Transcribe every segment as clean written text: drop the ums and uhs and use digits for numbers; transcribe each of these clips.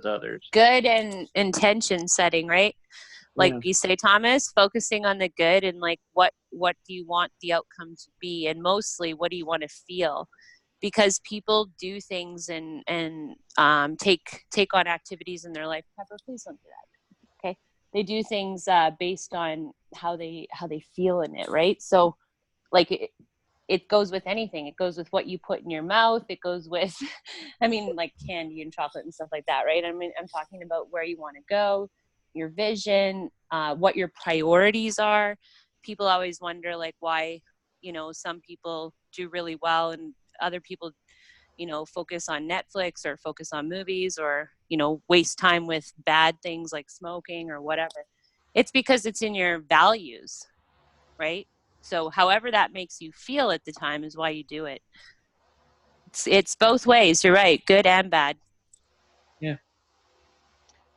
with others. Good and intention setting, right? Like you say, Thomas, focusing on the good and like what do you want the outcome to be, and mostly what do you want to feel? Because people do things and take on activities in their life. Pepper, please don't do that. Okay, they do things based on how they feel in it, right? So like it goes with anything. It goes with what you put in your mouth. It goes with, I mean, like candy and chocolate and stuff like that, right? I mean, I'm talking about where you want to go, your vision, what your priorities are. People always wonder like why, some people do really well and other people, focus on Netflix or focus on movies or, waste time with bad things like smoking or whatever. It's because it's in your values, right? So however that makes you feel at the time is why you do it. It's both ways. You're right. Good and bad. Yeah.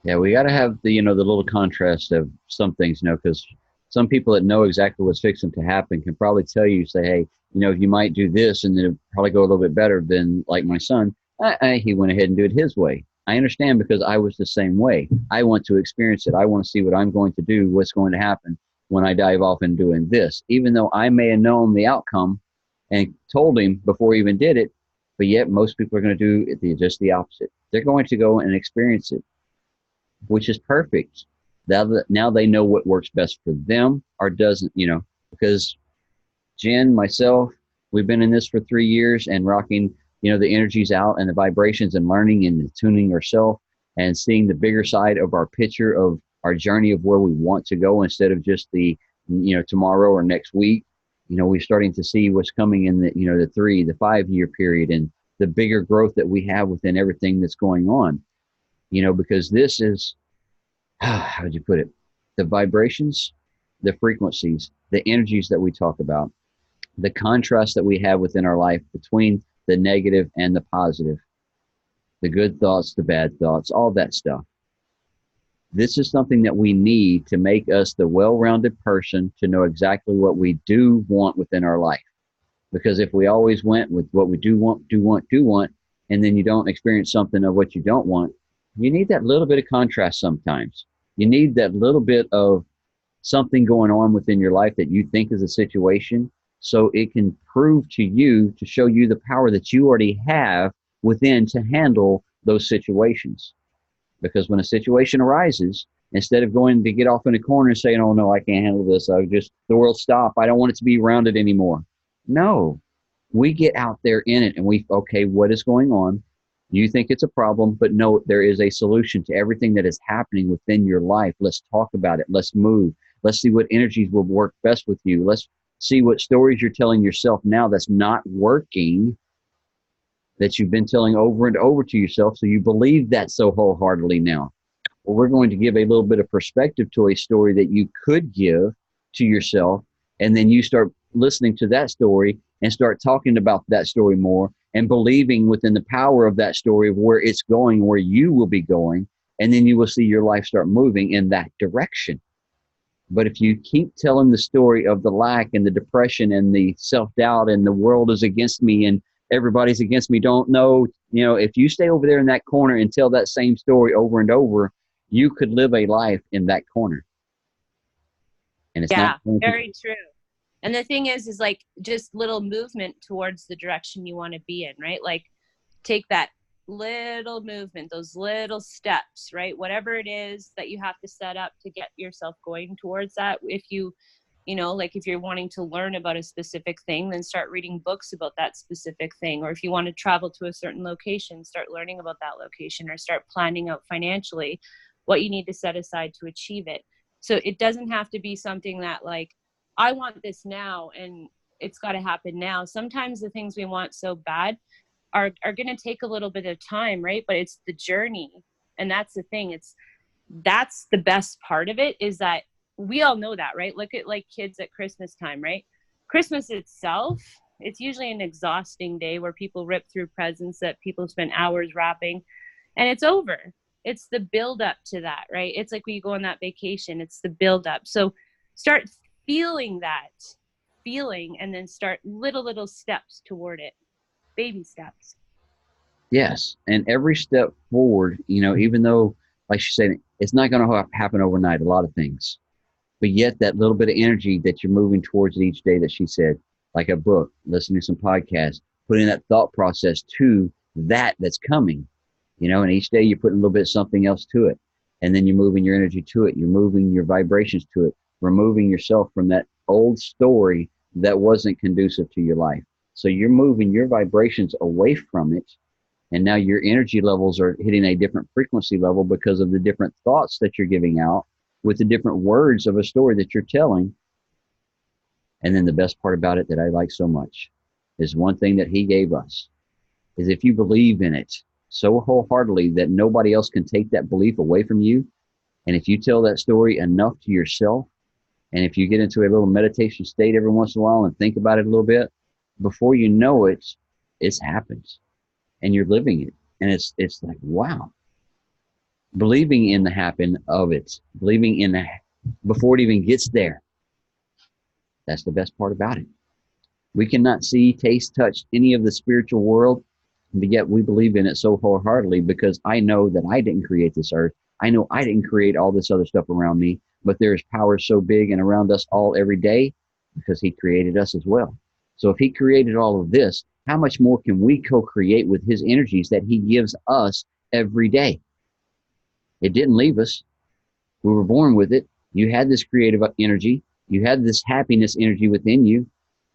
Yeah, we got to have the the little contrast of some things, because some people that know exactly what's fixing to happen can probably tell you, say, hey, you might do this and then it'll probably go a little bit better than like my son. He went ahead and did it his way. I understand because I was the same way. I want to experience it. I want to see what I'm going to do, what's going to happen when I dive off in doing this, even though I may have known the outcome and told him before he even did it. But yet most people are going to do just the opposite. They're going to go and experience it, which is perfect. Now they know what works best for them or doesn't, because Jen, myself, we've been in this for 3 years and rocking, the energies out and the vibrations and learning and tuning ourselves and seeing the bigger side of our picture of our journey of where we want to go instead of just the, tomorrow or next week. We're starting to see what's coming in the, the 3, the 5 year period and the bigger growth that we have within everything that's going on. Because this is, how would you put it? The vibrations, the frequencies, the energies that we talk about, the contrast that we have within our life between the negative and the positive, the good thoughts, the bad thoughts, all that stuff. This is something that we need to make us the well-rounded person to know exactly what we do want within our life. Because if we always went with what we do want, and then you don't experience something of what you don't want, you need that little bit of contrast sometimes. You need that little bit of something going on within your life that you think is a situation, so it can prove to you, to show you the power that you already have within to handle those situations. Because when a situation arises, instead of going to get off in a corner and saying, oh no, I can't handle this, the world stop, I don't want it to be around it anymore. No, we get out there in it and okay, what is going on? You think it's a problem, but no, there is a solution to everything that is happening within your life. Let's talk about it. Let's move. Let's see what energies will work best with you. Let's see what stories you're telling yourself now that's not working, that you've been telling over and over to yourself, so you believe that so wholeheartedly now. Well, we're going to give a little bit of perspective to a story that you could give to yourself, and then you start listening to that story and start talking about that story more and believing within the power of that story of where it's going, where you will be going, and then you will see your life start moving in that direction. But if you keep telling the story of the lack and the depression and the self-doubt and the world is against me and everybody's against me, don't know, if you stay over there in that corner and tell that same story over and over, you could live a life in that corner. And it's not very true. And the thing is like just little movement towards the direction you want to be in, right? Like take that little movement, those little steps, right? Whatever it is that you have to set up to get yourself going towards that. If you, like if you're wanting to learn about a specific thing, then start reading books about that specific thing. Or if you want to travel to a certain location, start learning about that location or start planning out financially what you need to set aside to achieve it. So it doesn't have to be something that like, I want this now and it's got to happen now. Sometimes the things we want so bad are going to take a little bit of time, right? But it's the journey. And that's the thing. That's the best part of it, is that we all know that, right? Look at like kids at Christmas time, right? Christmas itself, it's usually an exhausting day where people rip through presents that people spend hours wrapping and it's over. It's the build up to that, right? It's like when you go on that vacation, it's the build up. So start feeling that feeling and then start little steps toward it. Baby steps. Yes. And every step forward, even though, like she said, it's not going to happen overnight, a lot of things. But yet, that little bit of energy that you're moving towards it each day, that she said, like a book, listening to some podcasts, putting that thought process to that's coming, and each day you're putting a little bit of something else to it. And then you're moving your energy to it. You're moving your vibrations to it, removing yourself from that old story that wasn't conducive to your life. So you're moving your vibrations away from it. And now your energy levels are hitting a different frequency level because of the different thoughts that you're giving out with the different words of a story that you're telling. And then the best part about it that I like so much is one thing that he gave us is if you believe in it so wholeheartedly that nobody else can take that belief away from you. And if you tell that story enough to yourself, and if you get into a little meditation state every once in a while and think about it a little bit, before you know it, it's happened and you're living it. And it's like, wow, believing in the happen of it, believing in the, before it even gets there. That's the best part about it. We cannot see, taste, touch any of the spiritual world, but yet we believe in it so wholeheartedly because I know that I didn't create this earth. I know I didn't create all this other stuff around me, but there is power so big and around us all every day because he created us as well. So if he created all of this, how much more can we co-create with his energies that he gives us every day? It didn't leave us. We were born with it. You had this creative energy. You had this happiness energy within you.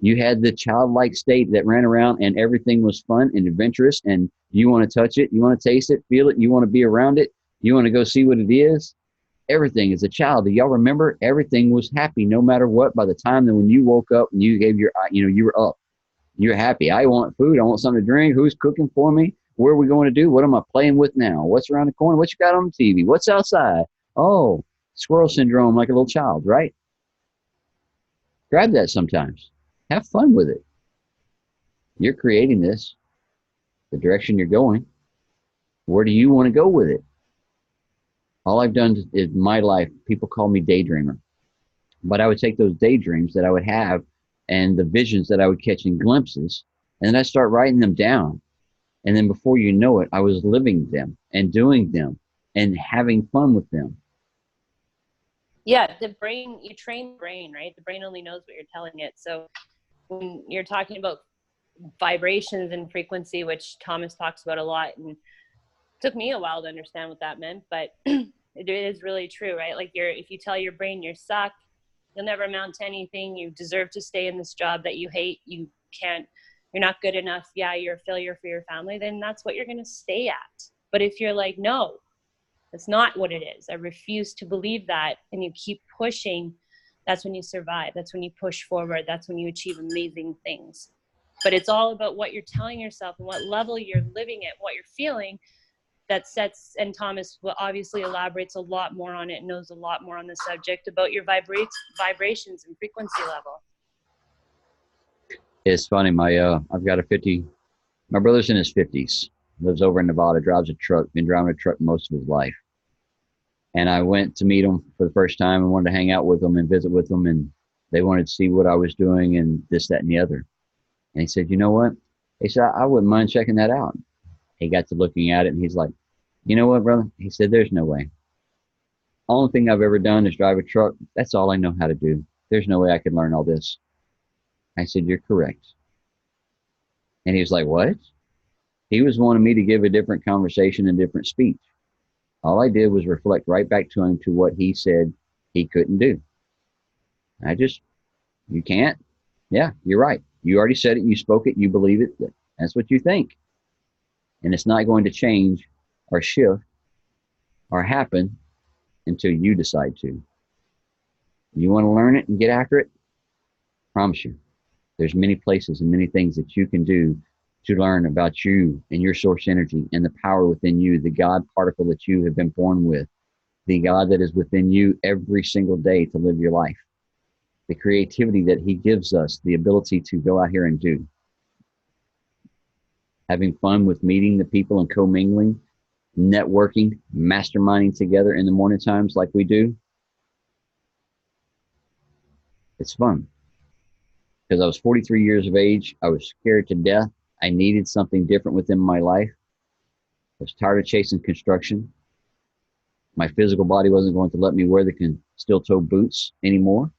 You had the childlike state that ran around and everything was fun and adventurous and you want to touch it, you want to taste it, feel it, you want to be around it, you want to go see what it is. Everything as a child, do y'all remember? Everything was happy no matter what. By the time that when you woke up and you gave your, you were up, you're happy. I want food. I want something to drink. Who's cooking for me? Where are we going to do? What am I playing with now? What's around the corner? What you got on the TV? What's outside? Oh, squirrel syndrome like a little child, right? Grab that sometimes. Have fun with it. You're creating this, the direction you're going. Where do you want to go with it? All I've done is my life, people call me daydreamer. But I would take those daydreams that I would have and the visions that I would catch in glimpses, and then I start writing them down. And then before you know it, I was living them and doing them and having fun with them. Yeah, the brain, you train the brain, right? The brain only knows what you're telling it. So when you're talking about vibrations and frequency, which Thomas talks about a lot, and it took me a while to understand what that meant, but it is really true, right? Like if you tell your brain you suck, you'll never amount to anything, you deserve to stay in this job that you hate, you're not good enough, yeah, you're a failure for your family, then that's what you're going to stay at. But if you're like, no, that's not what it is, I refuse to believe that, and you keep pushing, that's when you survive. That's when you push forward. That's when you achieve amazing things. But it's all about what you're telling yourself and what level you're living at, what you're feeling, that sets, and Thomas obviously elaborates a lot more on it, knows a lot more on the subject about your vibrations and frequency level. It's funny. I've got my brother's in his 50s, lives over in Nevada, drives a truck, been driving a truck most of his life. And I went to meet him for the first time and wanted to hang out with him and visit with him. And they wanted to see what I was doing and this, that, and the other. And he said, you know what? He said, I wouldn't mind checking that out. He got to looking at it and he's like, you know what, brother? He said, there's no way. Only thing I've ever done is drive a truck. That's all I know how to do. There's no way I could learn all this. I said, you're correct. And he was like, what? He was wanting me to give a different conversation and different speech. All I did was reflect right back to him to what he said he couldn't do. You can't? Yeah, you're right. You already said it. You spoke it. You believe it. That's what you think. And it's not going to change or shift or happen until you decide to. You want to learn it and get after it? I promise you, there's many places and many things that you can do to learn about you and your source energy and the power within you, the God particle that you have been born with, the God that is within you every single day to live your life, the creativity that he gives us, the ability to go out here and do. Having fun with meeting the people and commingling, networking, masterminding together in the morning times like we do. It's fun. Because I was 43 years of age. I was scared to death. I needed something different within my life. was tired of chasing construction. My physical body wasn't going to let me wear the steel toe boots anymore.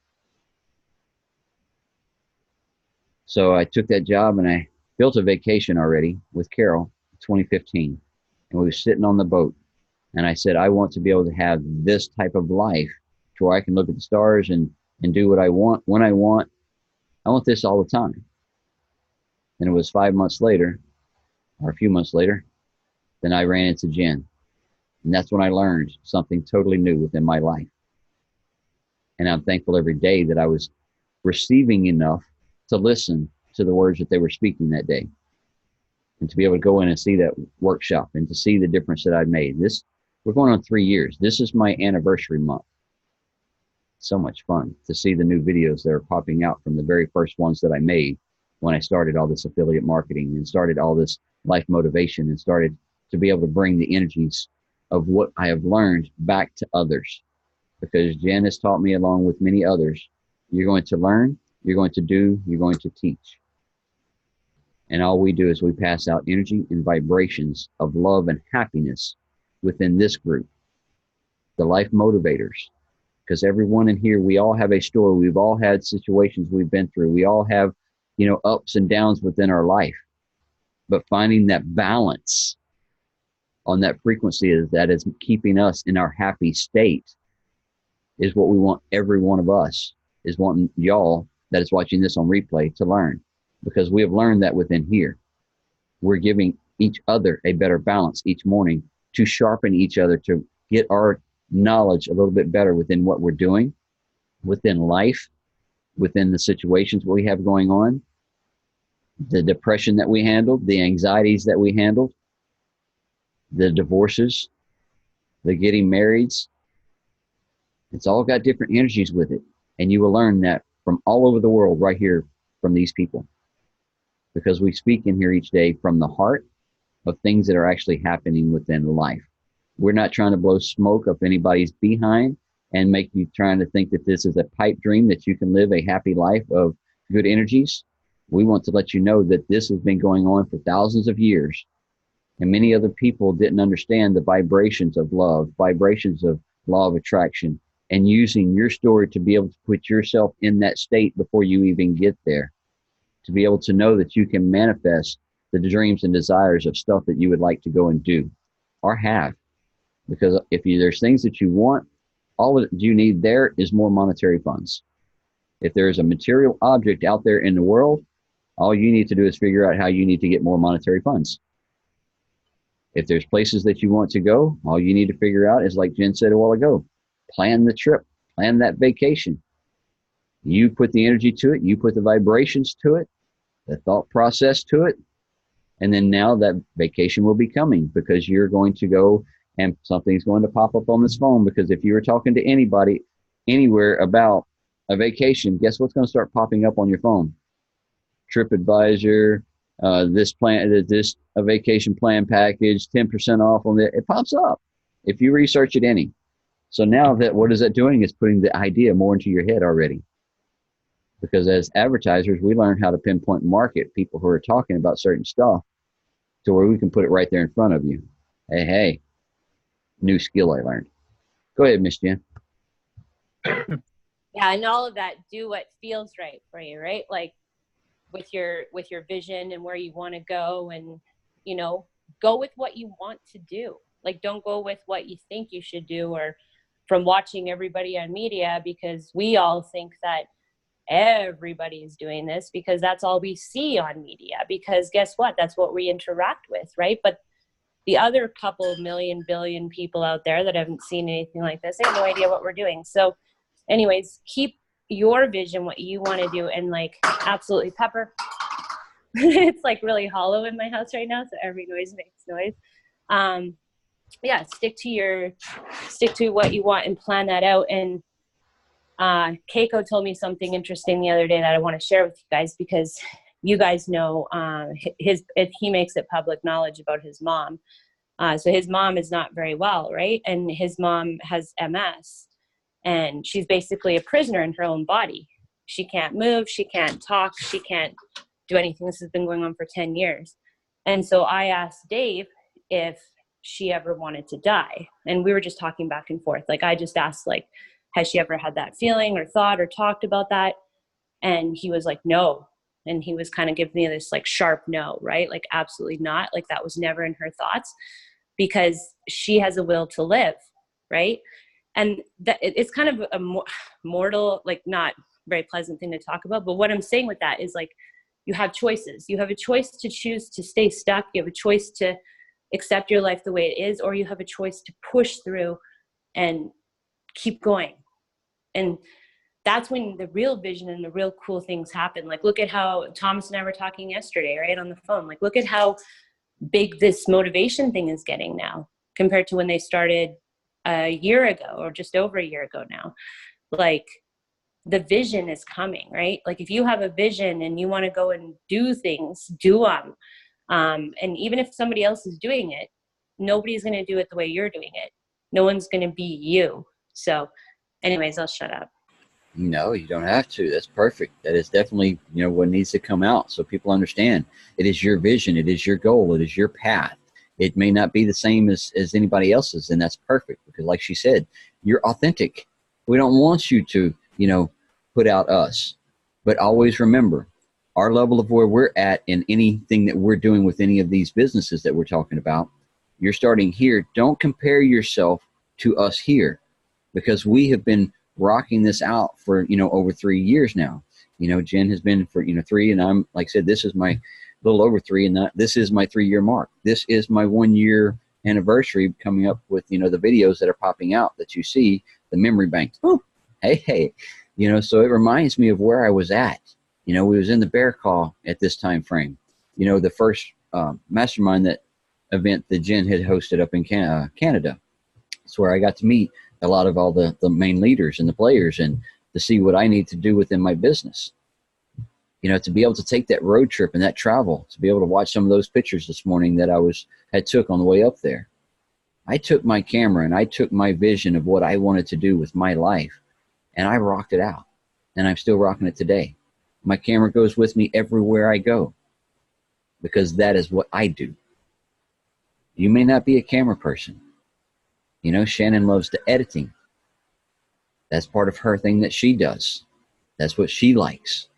So I took that job and I built a vacation already with Carol in 2015. And we were sitting on the boat. And I said, I want to be able to have this type of life to where I can look at the stars and do what I want when I want. I want this all the time. And it was 5 months later, or a few months later, then I ran into Jenn. And that's when I learned something totally new within my life. And I'm thankful every day that I was receiving enough to listen to the words that they were speaking that day. And to be able to go in and see that workshop and to see the difference that I've made. We're going on 3 years. This is my anniversary month. So much fun to see the new videos that are popping out from the very first ones that I made when I started all this affiliate marketing and started all this life motivation and started to be able to bring the energies of what I have learned back to others. Because Jenn has taught me, along with many others, you're going to learn, you're going to do, you're going to teach. And all we do is we pass out energy and vibrations of love and happiness within this group, the life motivators. Because everyone in here, we all have a story. We've all had situations we've been through. We all have, ups and downs within our life. But finding that balance on that frequency that is keeping us in our happy state is what we want every one of us, is wanting y'all that is watching this on replay to learn. Because we have learned that within here. We're giving each other a better balance each morning to sharpen each other, to get our knowledge a little bit better within what we're doing, within life, within the situations we have going on, the depression that we handled, the anxieties that we handled, the divorces, the getting marrieds. It's all got different energies with it. And you will learn that from all over the world right here from these people. Because we speak in here each day from the heart of things that are actually happening within life. We're not trying to blow smoke up anybody's behind and make you trying to think that this is a pipe dream, that you can live a happy life of good energies. We want to let you know that this has been going on for thousands of years. And many other people didn't understand the vibrations of love, vibrations of law of attraction, and using your story to be able to put yourself in that state before you even get there. To be able to know that you can manifest the dreams and desires of stuff that you would like to go and do or have. Because if there's things that you want, all that you need there is more monetary funds. If there is a material object out there in the world, all you need to do is figure out how you need to get more monetary funds. If there's places that you want to go, all you need to figure out is, like Jenn said a while ago, plan the trip, plan that vacation. You put the energy to it, you put the vibrations to it, the thought process to it, and then now that vacation will be coming, because you're going to go and something's going to pop up on this phone. Because if you were talking to anybody anywhere about a vacation, guess what's going to start popping up on your phone? TripAdvisor, this a vacation plan package, 10% off on it. It pops up if you research it any. So now what is that doing? Is putting the idea more into your head already. Because as advertisers, we learn how to pinpoint market people who are talking about certain stuff to where we can put it right there in front of you. Hey, new skill I learned. Go ahead, Miss Jenn. Yeah, and all of that, do what feels right for you, right? Like with your vision and where you want to go, and go with what you want to do. Like, don't go with what you think you should do, or from watching everybody on media, because we all think that everybody is doing this because that's all we see on media, because guess what, that's what we interact with, right? But the other couple million billion people out there that haven't seen anything like this, they have no idea what we're doing. So anyways, keep your vision, what you want to do, and like, absolutely, Pepper. It's like really hollow in my house right now, so every noise makes noise. Yeah, stick to what you want and plan that out. And Keiko told me something interesting the other day that I want to share with you guys, because you guys know he makes it public knowledge about his mom. So his mom is not very well, right? And his mom has MS, and she's basically a prisoner in her own body. She can't move, she can't talk, she can't do anything. This has been going on for 10 years. And so I asked Dave if she ever wanted to die. And we were just talking back and forth. Like, I just asked, like, has she ever had that feeling or thought or talked about that? And he was like, no. And he was kind of giving me this like sharp no, right? Like, absolutely not. Like, that was never in her thoughts, because she has a will to live, right? And that it's kind of a mortal, like, not very pleasant thing to talk about. But what I'm saying with that is, like, you have choices. You have a choice to choose to stay stuck. You have a choice to accept your life the way it is, or you have a choice to push through and keep going. And that's when the real vision and the real cool things happen. Like, look at how Thomas and I were talking yesterday, right, on the phone. Like, look at how big this motivation thing is getting now compared to when they started a year ago, or just over a year ago now. Like, the vision is coming, right? Like, if you have a vision and you want to go and do things, do them. And even if somebody else is doing it, nobody's going to do it the way you're doing it. No one's going to be you. So anyways, I'll shut up. No, you don't have to. That's perfect. That is definitely, what needs to come out so people understand. It is your vision. It is your goal. It is your path. It may not be the same as anybody else's, and that's perfect, because like she said, you're authentic. We don't want you to, put out us. But always remember, our level of where we're at in anything that we're doing with any of these businesses that we're talking about, you're starting here. Don't compare yourself to us here, because we have been rocking this out for, over 3 years now. Jenn has been for, 3, and I'm, like I said, this is my little over 3, and this is my 3-year mark. This is my 1-year anniversary coming up with, the videos that are popping out that you see, the memory bank. Oh, hey, so it reminds me of where I was at. We was in the bear call at this time frame. The first mastermind event that Jenn had hosted up in Canada. It's where I got to meet a lot of all the main leaders and the players, and to see what I need to do within my business. To be able to take that road trip and that travel, to be able to watch some of those pictures this morning that I had took on the way up there. I took my camera and I took my vision of what I wanted to do with my life, and I rocked it out, and I'm still rocking it today. My camera goes with me everywhere I go, because that is what I do. You may not be a camera person. Shannon loves the editing. That's part of her thing that she does. That's what she likes.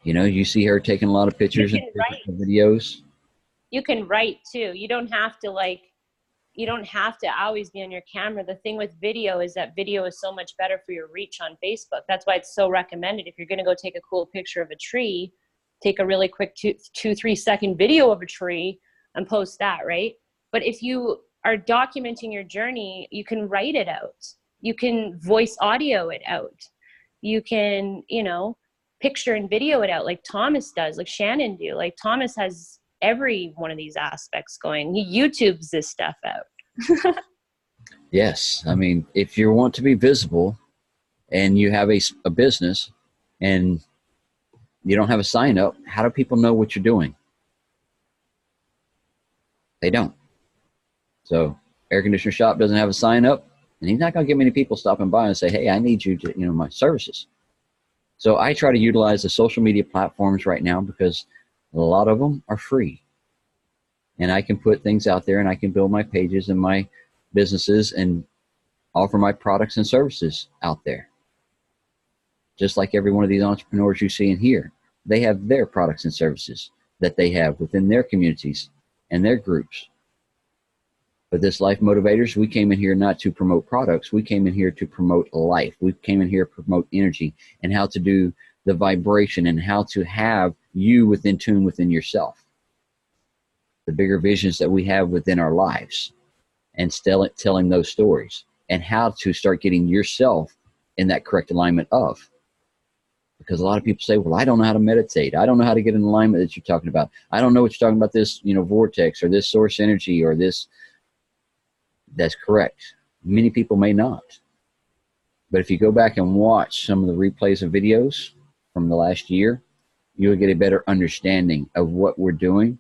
You see her taking a lot of pictures and videos. You can write too. You don't have to always be on your camera. The thing with video is that video is so much better for your reach on Facebook. That's why it's so recommended. If you're going to go take a cool picture of a tree, take a really quick 2-3 second video of a tree and post that, right? But if you are documenting your journey, you can write it out. You can voice audio it out. You can, picture and video it out, like Thomas does, like Shannon do. Like, Thomas has every one of these aspects going. He YouTubes this stuff out. Yes. I mean, if you want to be visible and you have a business and you don't have a sign up, how do people know what you're doing? They don't. So air conditioner shop doesn't have a sign up, and he's not going to get many people stopping by and say, hey, I need you to, my services. So I try to utilize the social media platforms right now, because a lot of them are free. And I can put things out there, and I can build my pages and my businesses and offer my products and services out there. Just like every one of these entrepreneurs you see in here, they have their products and services that they have within their communities and their groups. But this Life Motivators, we came in here not to promote products. We came in here to promote life. We came in here to promote energy and how to do the vibration and how to have you within tune within yourself. The bigger visions that we have within our lives, and still telling those stories, and how to start getting yourself in that correct alignment of. Because a lot of people say, well, I don't know how to meditate. I don't know how to get in alignment that you're talking about. I don't know what you're talking about, this, vortex or this source energy or this. That's correct. Many people may not. But if you go back and watch some of the replays of videos from the last year, you'll get a better understanding of what we're doing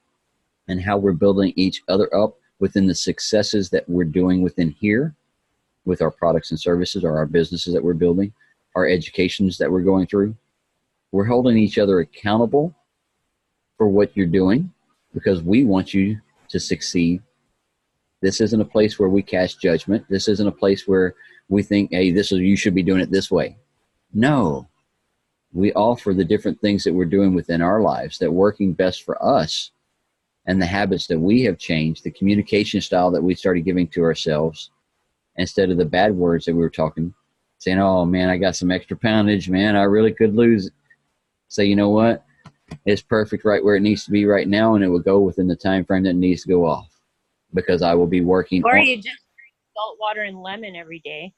and how we're building each other up within the successes that we're doing within here with our products and services, or our businesses that we're building, our educations that we're going through. We're holding each other accountable for what you're doing, because we want you to succeed This isn't a place where we cast judgment. This isn't a place where we think, hey, you should be doing it this way. No, we offer the different things that we're doing within our lives that working best for us, and the habits that we have changed, the communication style that we started giving to ourselves, instead of the bad words that we were talking, saying, oh man, I got some extra poundage, man, I really could lose it. Say, you know what? It's perfect right where it needs to be right now, and it will go within the time frame that it needs to go off, because I will be working Or on. you just drink salt water and lemon every day.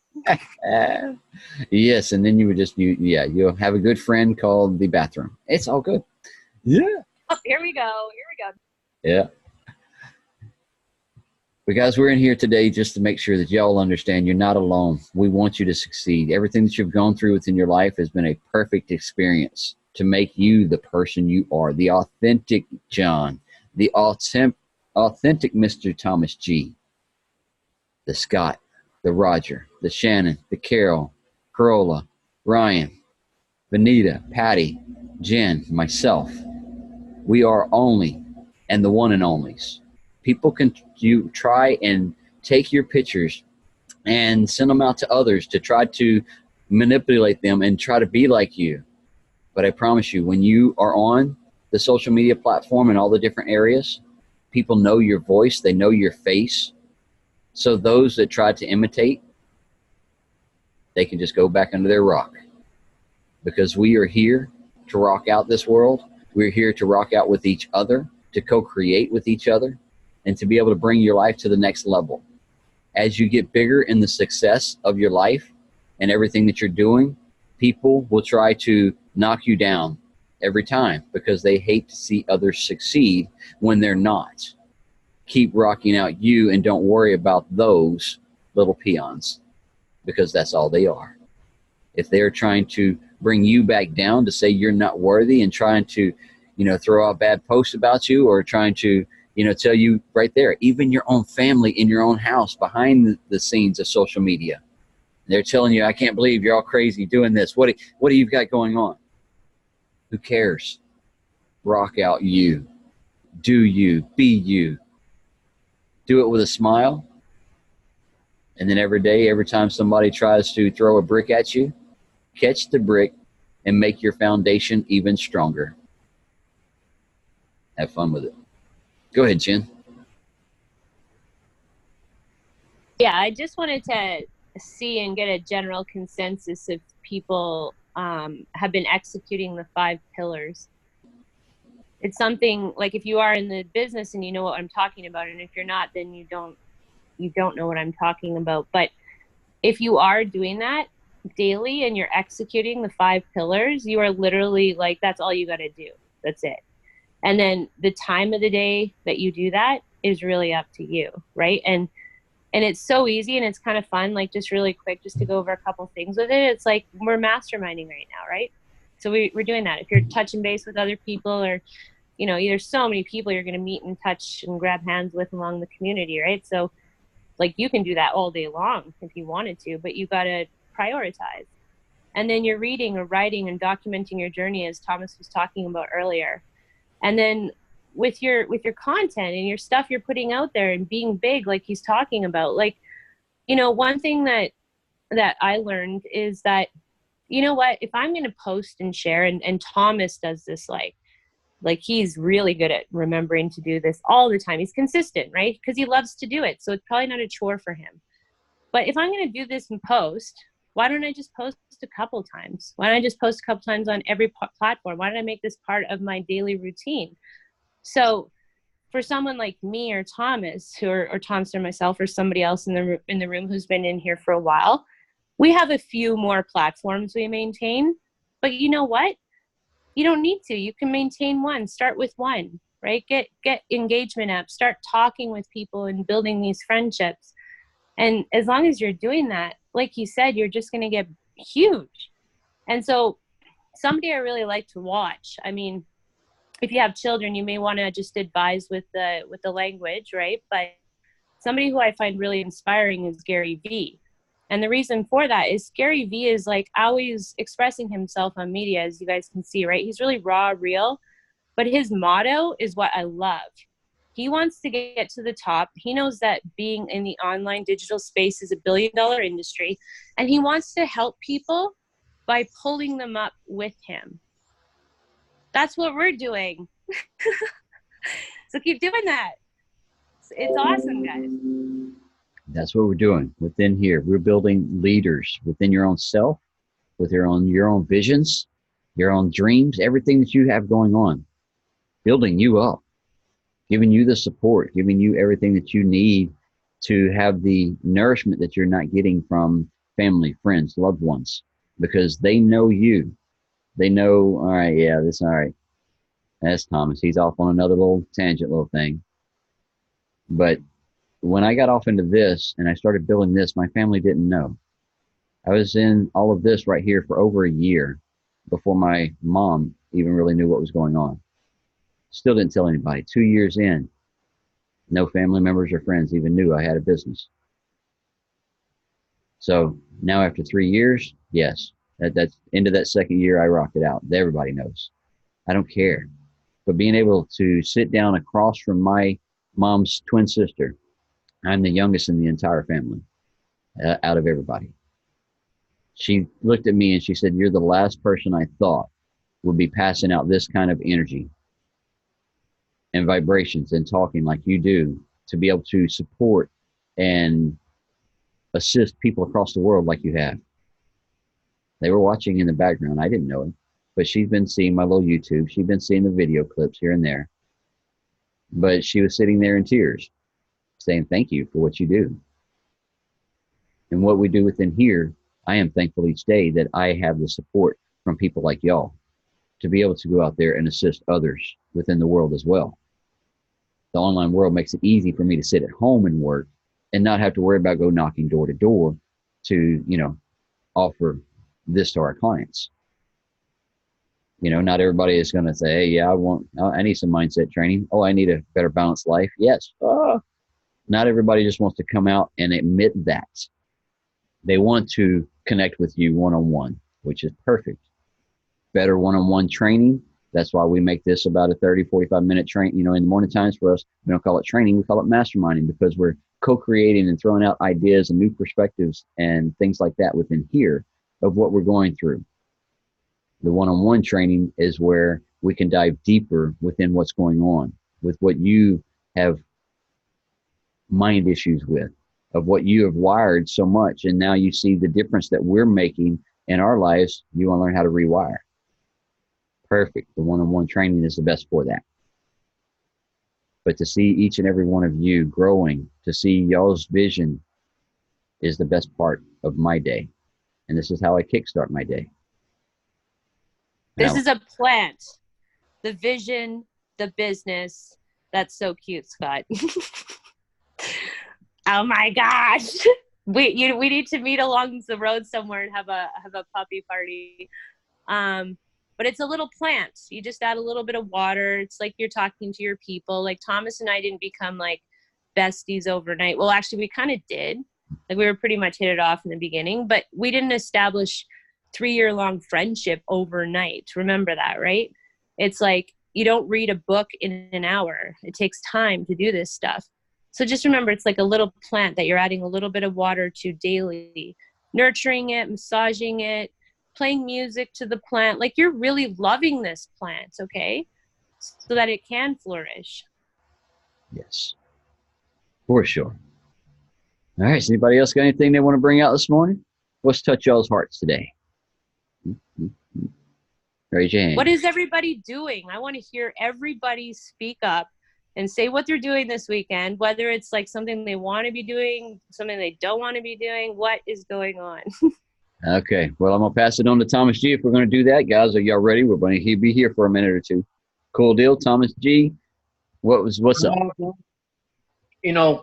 Yes, and then you would just you'll have a good friend called the bathroom. It's all good. Yeah. Oh, here we go. Yeah. But guys, we're in here today just to make sure that y'all understand you're not alone. We want you to succeed. Everything that you've gone through within your life has been a perfect experience to make you the person you are, the authentic John, the authentic Mr. Thomas G, the Scott, the Roger, the Shannon, the Carol, Corolla, Ryan, Vanita, Patty, Jen, myself. We are only and the one and onlys. People can you try and take your pictures and send them out to others to try to manipulate them and try to be like you. But I promise you, when you are on the social media platform in all the different areas, people know your voice, they know your face. So those that try to imitate, they can just go back under their rock. Because we are here to rock out this world. We're here to rock out with each other, to co-create with each other, and to be able to bring your life to the next level. As you get bigger in the success of your life and everything that you're doing, people will try to knock you down every time because they hate to see others succeed when they're not. Keep rocking out you and don't worry about those little peons, because that's all they are. If they're trying to bring you back down to say you're not worthy and trying to, throw out bad posts about you, or trying to, tell you right there, even your own family in your own house behind the scenes of social media, they're telling you, I can't believe you're all crazy doing this. What do you got going on? Who cares? Rock out you. Do you. Be you. Do it with a smile. And then every day, every time somebody tries to throw a brick at you, catch the brick and make your foundation even stronger. Have fun with it. Go ahead, Jen. Yeah, I just wanted to see and get a general consensus if people have been executing the 5 pillars. It's something like, if you are in the business and you know what I'm talking about, and if you're not, then you don't know what I'm talking about. But if you are doing that daily and you're executing the 5 pillars, you are literally like, that's all you got to do. That's it. And then the time of the day that you do that is really up to you, right? And it's so easy, and it's kind of fun. Like, just really quick, just to go over a couple things with it. It's like we're masterminding right now, right? So we're doing that. If you're touching base with other people, or there's so many people you're going to meet and touch and grab hands with along the community, right? So like, you can do that all day long if you wanted to, but you got to prioritize. And then you're reading or writing and documenting your journey, as Thomas was talking about earlier. And then with your content and your stuff you're putting out there and being big, like he's talking about, like, one thing that I learned is that, what, if I'm going to post and share, and Thomas does this, like he's really good at remembering to do this all the time. He's consistent, right? Because he loves to do it. So it's probably not a chore for him. But if I'm going to do this and post, why don't I just post a couple times? Why don't I just post a couple times on every platform? Why don't I make this part of my daily routine? So for someone like me or Thomas, or Thomas or myself, or somebody else in the room who's been in here for a while, we have a few more platforms we maintain. But you know what? You don't need to. You can maintain one. Start with one, right? Get engagement up. Start talking with people and building these friendships. And as long as you're doing that, like you said, you're just going to get huge. And so somebody I really like to watch, I mean, if you have children, you may want to just advise with the language, right? But somebody who I find really inspiring is Gary Vee. And the reason for that is Gary Vee is like always expressing himself on media, as you guys can see, right? He's really raw, real, but his motto is what I love. He wants to get to the top. He knows that being in the online digital space is $1 billion industry, and he wants to help people by pulling them up with him. That's what we're doing. So keep doing that. It's awesome, guys. That's what we're doing within here. We're building leaders within your own self, with your own visions, your own dreams, everything that you have going on, building you up, giving you the support, giving you everything that you need to have the nourishment that you're not getting from family, friends, loved ones, because they know you. They know, all right, yeah, this, all right. That's Thomas. He's off on another little tangent, little thing. But when I got off into this and I started building this, my family didn't know. I was in all of this right here for over a year before my mom even really knew what was going on. Still didn't tell anybody. 2 years in, no family members or friends even knew I had a business. So now after 3 years, yes, that's into that second year, I rocked it out. Everybody knows. I don't care. But being able to sit down across from my mom's twin sister, I'm the youngest in the entire family out of everybody. She looked at me and she said, "You're the last person I thought would be passing out this kind of energy and vibrations and talking like you do, to be able to support and assist people across the world like you have." They were watching in the background. I didn't know it, but she's been seeing my little YouTube. She's been seeing the video clips here and there. But she was sitting there in tears saying, "Thank you for what you do." And what we do within here, I am thankful each day that I have the support from people like y'all to be able to go out there and assist others within the world as well. The online world makes it easy for me to sit at home and work and not have to worry about go knocking door to door to, offer this to our clients. Not everybody is going to say, "Hey, yeah, I need some mindset training. Oh, I need a better balanced life." Yes. Not everybody just wants to come out and admit that. They want to connect with you one-on-one, which is perfect. Better one-on-one training. That's why we make this about a 30, 45-minute train. In the morning times for us, we don't call it training. We call it masterminding, because we're co-creating and throwing out ideas and new perspectives and things like that within here of what we're going through. The one-on-one training is where we can dive deeper within what's going on with what you have mind issues with, of what you have wired so much. And now you see the difference that we're making in our lives. You want to learn how to rewire. Perfect. The one-on-one training is the best for that. But to see each and every one of you growing, to see y'all's vision is the best part of my day. And this is how I kickstart my day. This is a plant. The vision, the business. That's so cute, Scott. Oh my gosh. We need to meet along the road somewhere and have a puppy party. But it's a little plant. You just add a little bit of water. It's like you're talking to your people. Like Thomas and I didn't become like besties overnight. Well, actually we kind of did. Like we were pretty much hit it off in the beginning, but we didn't establish 3-year-long friendship overnight. Remember that, right? It's like you don't read a book in an hour. It takes time to do this stuff. So just remember, it's like a little plant that you're adding a little bit of water to daily, nurturing it, massaging it, playing music to the plant. Like you're really loving this plant, okay? So that it can flourish. Yes, for sure. All right. Does anybody else got anything they want to bring out this morning? Let's touch y'all's hearts today. Raise your hand. What is everybody doing? I want to hear everybody speak up and say what they're doing this weekend, whether it's like something they want to be doing, something they don't want to be doing. What is going on? Okay. Well, I'm going to pass it on to Thomas G. If we're going to do that, guys, are y'all ready? We're going to be here for a minute or two. Cool deal. Thomas G. What's up?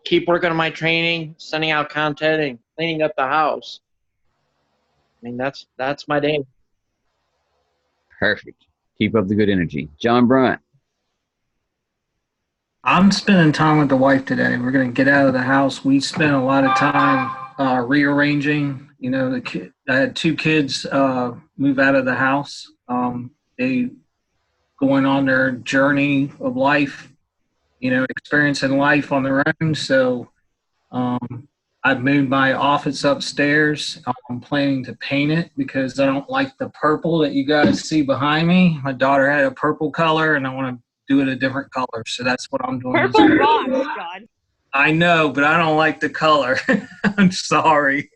Keep working on my training, sending out content, and cleaning up the house. I mean, that's my day. Perfect. Keep up the good energy. John Bryant. I'm spending time with the wife today. We're going to get out of the house. We spent a lot of time rearranging. I had 2 kids move out of the house. They going on their journey of life, experiencing life on their own. So I've moved my office upstairs. I'm planning to paint it because I don't like the purple that you guys see behind me. My daughter had a purple color, and I want to do it a different color. So that's what I'm doing. Purple rocks, John. I know, but I don't like the color. I'm sorry.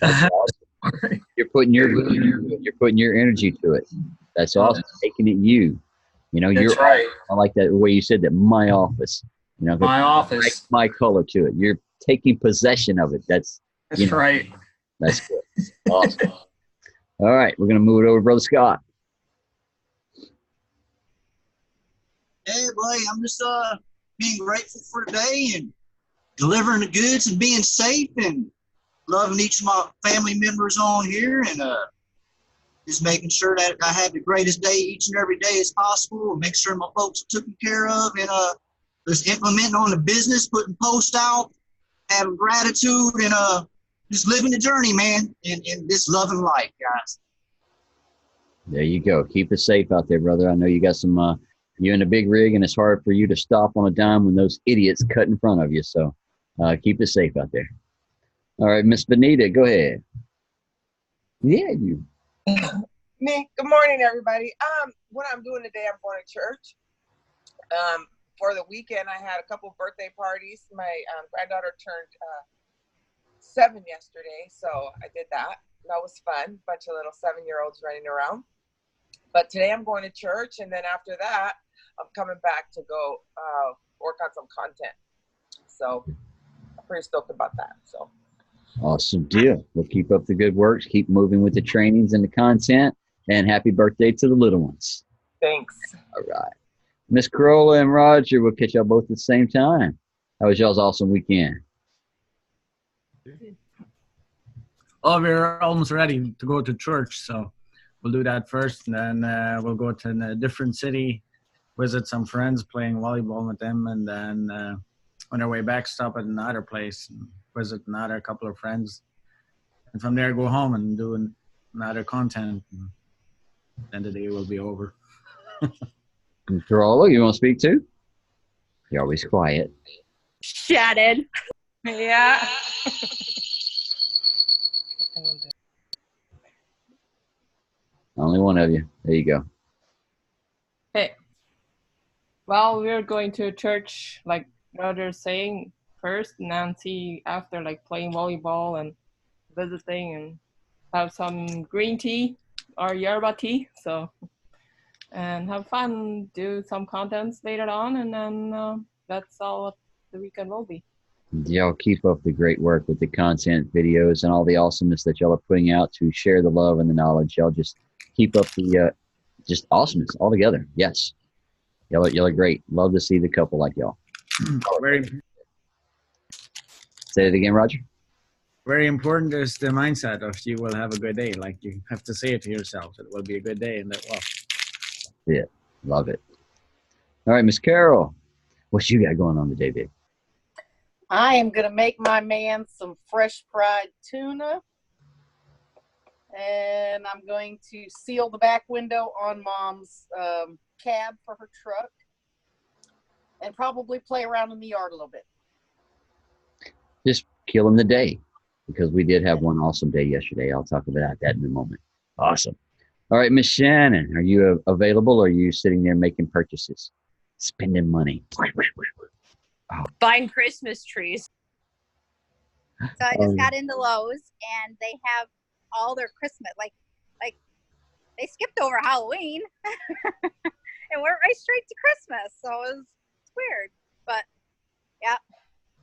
That's awesome. You're putting your energy to it. That's awesome. Making it you. That's right. I like that way you said that. My office. My office. My color to it. You're taking possession of it. That's right. That's good. Awesome. All right, we're gonna move it over to Brother Scott. Hey, buddy, I'm just being grateful for today and delivering the goods and being safe and loving each of my family members on here and just making sure that I have the greatest day each and every day as possible and make sure my folks are taken care of and just implementing on the business, putting posts out, having gratitude and just living the journey, man, and this loving life, guys. There you go. Keep it safe out there, brother. I know you got some you're in a big rig and it's hard for you to stop on a dime when those idiots cut in front of you. So keep it safe out there. All right, Miss Benita, go ahead. Yeah, you. Me. Good morning, everybody. What I'm doing today, I'm going to church. For the weekend, I had a couple birthday parties. My granddaughter turned 7 yesterday, so I did that. That was fun. Bunch of little 7-year-olds running around. But today I'm going to church, and then after that, I'm coming back to go work on some content. So I'm pretty stoked about that. So awesome deal. We'll keep up the good works, keep moving with the trainings and the content, and happy birthday to the little ones. Thanks. All right. Miss Corolla and Roger, we'll catch y'all both at the same time. How was y'all's awesome weekend? Oh, we're almost ready to go to church, so we'll do that first, and then we'll go to a different city, visit some friends, playing volleyball with them, and then on our way back, stop at another place and visit another couple of friends, and from there go home and do another content, and then the day will be over. Corolla, you want to speak too? You're always quiet. Shattered. Yeah. Only one of you. There you go. Hey. Well, we're going to church, like Roger's saying, first, and then see after, like playing volleyball and visiting and have some green tea or yerba tea. So, and have fun, do some contents later on, and then that's all the weekend will be. Y'all keep up the great work with the content, videos, and all the awesomeness that y'all are putting out to share the love and the knowledge. Y'all just keep up the just awesomeness all together. Yes. Y'all are great. Love to see the couple like y'all. Say it again, Roger. Very important is the mindset of you will have a good day. Like you have to say it to yourself. It will be a good day, and that will. Yeah, love it. All right, Miss Carol, what you got going on today, babe? I am going to make my man some fresh fried tuna. And I'm going to seal the back window on Mom's cab for her truck. And probably play around in the yard a little bit. Just killing the day, because we did have one awesome day yesterday. I'll talk about that in a moment. Awesome. All right, Miss Shannon, are you available, or are you sitting there making purchases, spending money? Oh. Buying Christmas trees. So I just got into Lowe's, and they have all their Christmas, like they skipped over Halloween and went right straight to Christmas. So it's weird, but yeah,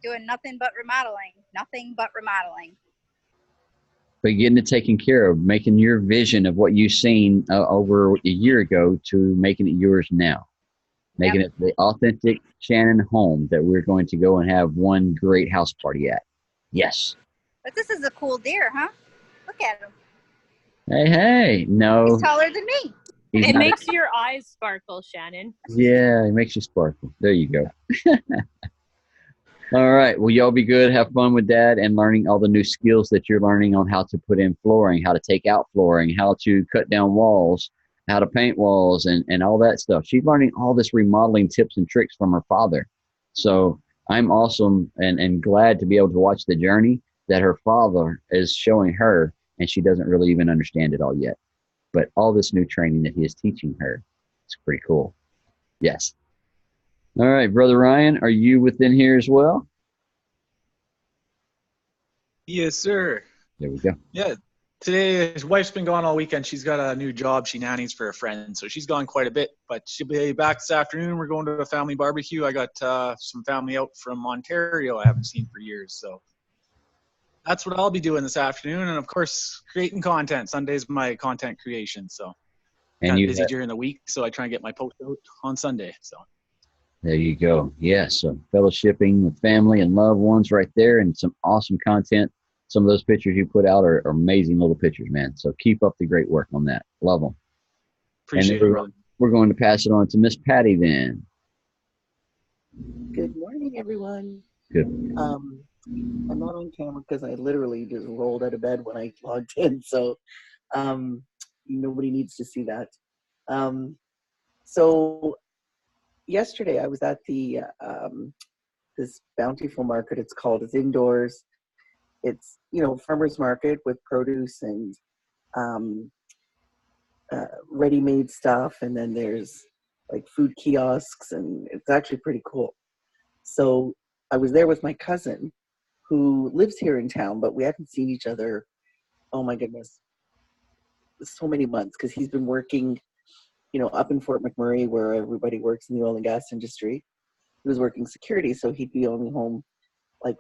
doing nothing but remodeling. But getting it taken care of, making your vision of what you've seen over a year ago to making it yours now. Making it the authentic Shannon home that we're going to go and have one great house party at. Yes. But this is a cool deer, huh? Look at him. Hey, no. He's taller than me. It makes your eyes sparkle, Shannon. Yeah, it makes you sparkle. There you go. All right. Well, y'all be good. Have fun with Dad and learning all the new skills that you're learning on how to put in flooring, how to take out flooring, how to cut down walls. how to paint walls and all that stuff. She's learning all this remodeling tips and tricks from her father. So I'm awesome and glad to be able to watch the journey that her father is showing her, and she doesn't really even understand it all yet. But all this new training that he is teaching her, it's pretty cool. Yes. All right, Brother Ryan, are you within here as well? Yes, sir. There we go. Yeah. Today, his wife's been gone all weekend. She's got a new job. She nannies for a friend, so she's gone quite a bit. But she'll be back this afternoon. We're going to a family barbecue. I got some family out from Ontario I haven't seen for years. So that's what I'll be doing this afternoon. And, of course, creating content. Sunday's my content creation. So And kind of you busy have, during the week, so I try and get my post out on Sunday. So there you go. Yes, so fellowshipping with family and loved ones right there, and some awesome content. Some of those pictures you put out are amazing little pictures, man. So keep up the great work on that. Love them. appreciate And it, brother. we're going to pass it on to Miss Patty then. Good morning, everyone. Good. I'm not on camera because I literally just rolled out of bed when I logged in, so nobody needs to see that. So yesterday I was at the this bountiful market. It's called. It's indoors. It's farmers market with produce and ready-made stuff, and then there's like food kiosks, and it's actually pretty cool. So I was there with my cousin who lives here in town, but we haven't seen each other, oh my goodness, so many months, because he's been working, up in Fort McMurray where everybody works in the oil and gas industry. He was working security, so he'd be only home, like,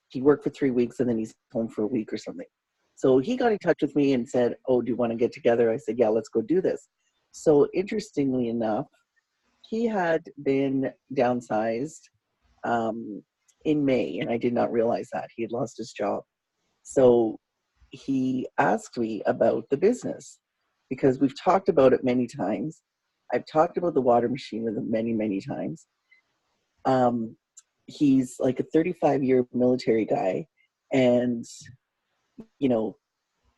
he'd work for 3 weeks and then he's home for a week or something. So he got in touch with me and said, oh, do you want to get together? I said, yeah, let's go do this. So interestingly enough, he had been downsized in May, and I did not realize that. He had lost his job. So he asked me about the business because we've talked about it many times. I've talked about the water machine with him many, many times. He's like a 35-year military guy, and,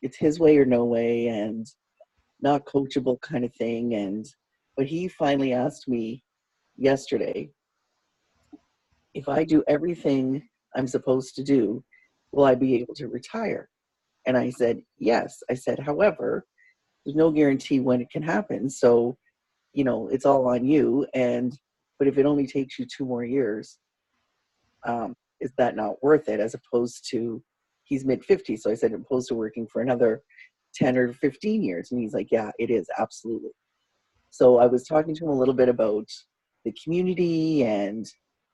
it's his way or no way, and not coachable kind of thing. But he finally asked me yesterday, if I do everything I'm supposed to do, will I be able to retire? And I said, yes. I said, however, there's no guarantee when it can happen. So, it's all on you. But if it only takes you 2 more years, is that not worth it? As opposed to, he's mid-50s. So I said, opposed to working for another 10 or 15 years. And he's like, yeah, it is, absolutely. So I was talking to him a little bit about the community and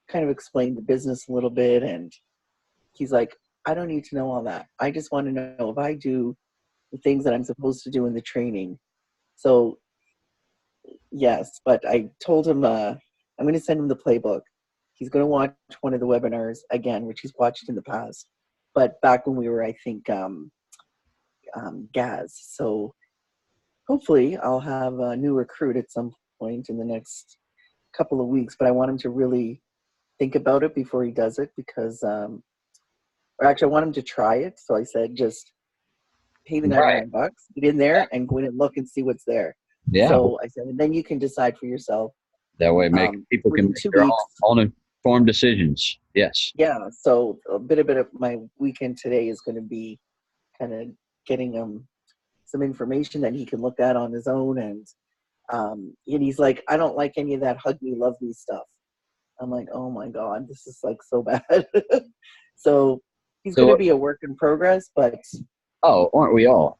kind of explained the business a little bit. And he's like, I don't need to know all that. I just want to know if I do the things that I'm supposed to do in the training. So yes, but I told him I'm going to send him the playbook. He's going to watch one of the webinars again, which he's watched in the past, but back when we were, I think, Gaz. So hopefully I'll have a new recruit at some point in the next couple of weeks, but I want him to really think about it before he does it because, or actually I want him to try it. So I said, just pay the $99, get in there and go in and look and see what's there. Yeah. So I said, and then you can decide for yourself. That way people can make their own informed decisions. Yes. Yeah. So a bit of my weekend today is going to be kind of getting him some information that he can look at on his own. And he's like, I don't like any of that hug me, love me stuff. I'm like, oh my God, this is like so bad. So he's going to be a work in progress, but. Oh, aren't we all?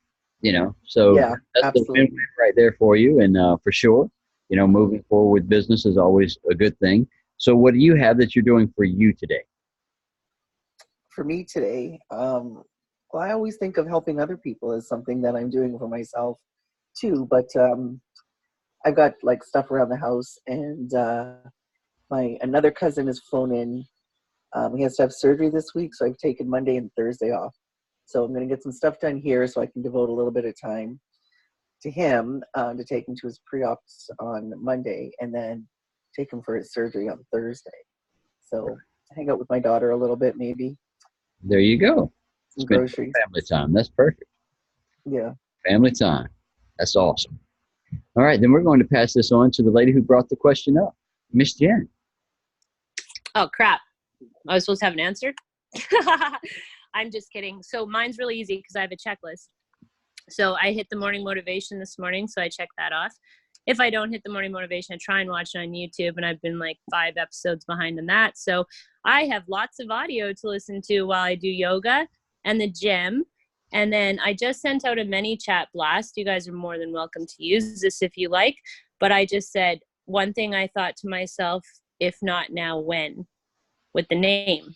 So yeah, that's absolutely. the win-win right there for you. And for sure, moving forward with business is always a good thing. So what do you have that you're doing for you today? For me today, well, I always think of helping other people as something that I'm doing for myself too. But I've got like stuff around the house, and another cousin has flown in. He has to have surgery this week, so I've taken Monday and Thursday off. So I'm going to get some stuff done here so I can devote a little bit of time to him to take him to his pre-ops on Monday and then take him for his surgery on Thursday. So hang out with my daughter a little bit maybe. There you go. Some groceries. Family time. That's perfect. Yeah. Family time. That's awesome. All right, then we're going to pass this on to the lady who brought the question up, Miss Jenn. Oh, crap. I was supposed to have an answer? I'm just kidding. So mine's really easy because I have a checklist. So I hit the morning motivation this morning, so I check that off. If I don't hit the morning motivation, I try and watch it on YouTube, and I've been like 5 episodes behind in that. So I have lots of audio to listen to while I do yoga and the gym. And then I just sent out a many chat blast. You guys are more than welcome to use this if you like. But I just said one thing I thought to myself, if not now, when, with the name.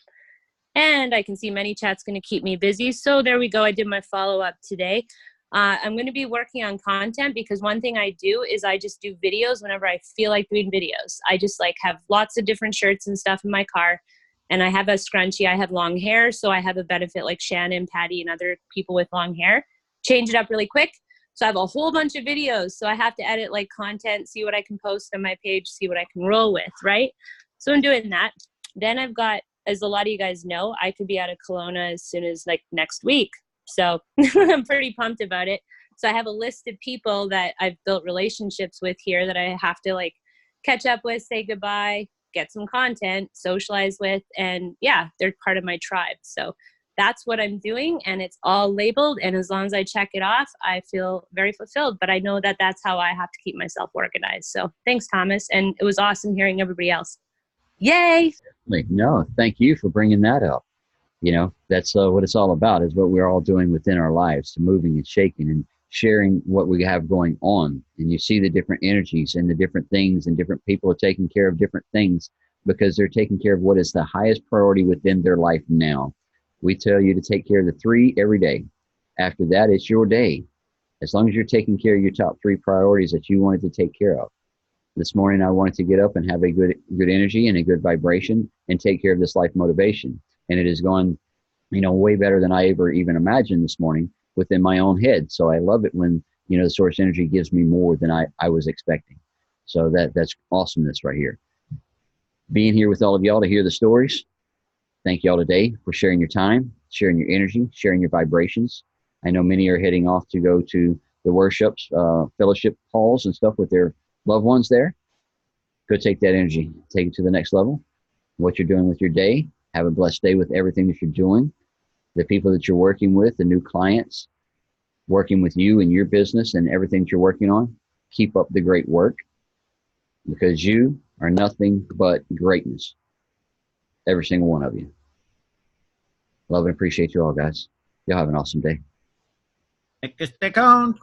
And I can see many chat's going to keep me busy. So there we go. I did my follow-up today. I'm going to be working on content because one thing I do is I just do videos whenever I feel like doing videos. I just like have lots of different shirts and stuff in my car. And I have a scrunchie. I have long hair. So I have a benefit like Shannon, Patty, and other people with long hair. Change it up really quick. So I have a whole bunch of videos. So I have to edit like content, see what I can post on my page, see what I can roll with, right? So I'm doing that. Then I've got, as a lot of you guys know, I could be out of Kelowna as soon as like next week. So I'm pretty pumped about it. So I have a list of people that I've built relationships with here that I have to like catch up with, say goodbye, get some content, socialize with, and yeah, they're part of my tribe. So that's what I'm doing, and it's all labeled. And as long as I check it off, I feel very fulfilled. But I know that that's how I have to keep myself organized. So thanks, Thomas. And it was awesome hearing everybody else. Yay! No, thank you for bringing that up. You know, that's what it's all about, is what we're all doing within our lives, moving and shaking and sharing what we have going on. And you see the different energies and the different things, and different people are taking care of different things because they're taking care of what is the highest priority within their life now. We tell you to take care of the 3 every day. After that, it's your day. As long as you're taking care of your top 3 priorities that you wanted to take care of. This morning, I wanted to get up and have a good energy and a good vibration and take care of this life motivation. And it has gone, way better than I ever even imagined this morning within my own head. So I love it when, the source energy gives me more than I was expecting. So that's awesomeness right here. Being here with all of y'all to hear the stories. Thank y'all today for sharing your time, sharing your energy, sharing your vibrations. I know many are heading off to go to the worships, fellowship halls and stuff with their loved ones there. Go take that energy, take it to the next level. What you're doing with your day, have a blessed day with everything that you're doing. The people that you're working with, the new clients, working with you and your business and everything that you're working on. Keep up the great work, because you are nothing but greatness. Every single one of you. Love and appreciate you all, guys. Y'all have an awesome day. Make this stick on.